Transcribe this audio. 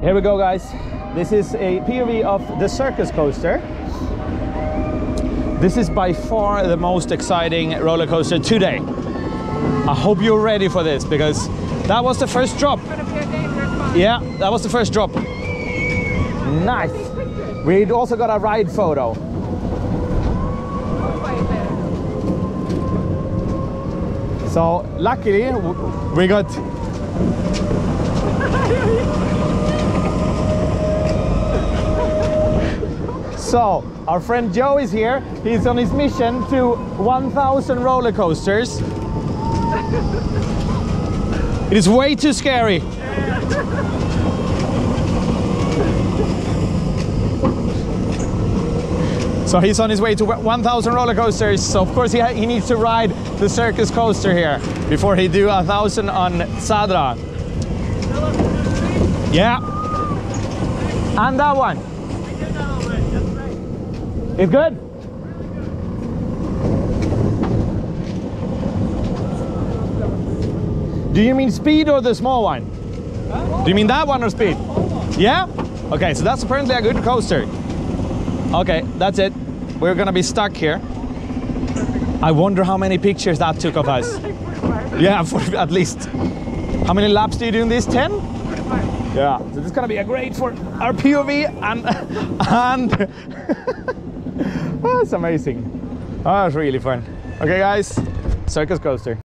Here we go, guys. This is a POV of the Circus coaster. This is by far the most exciting roller coaster today. I hope you're ready for this, because that was the first drop. Yeah, that was the first drop. Nice. We also got a ride photo. So luckily we got So our friend Joe is here. He's on his mission to 1,000 roller coasters. It is way too scary. So he's on his way to 1,000 roller coasters. So of course he needs to ride the Circus coaster here before he do 1,000 on Sadra. Yeah. And that one. It's good? Do you mean speed or the small one? Do you mean that one or speed? Yeah? Okay, so that's apparently a good coaster. Okay, that's it. We're gonna be stuck here. I wonder how many pictures that took of us. Yeah, at least. How many laps do you do in this? 10? 45. Yeah, so this is gonna be a great for our POV and oh, it's amazing. Oh, it's really fun. Okay guys, Circus coaster.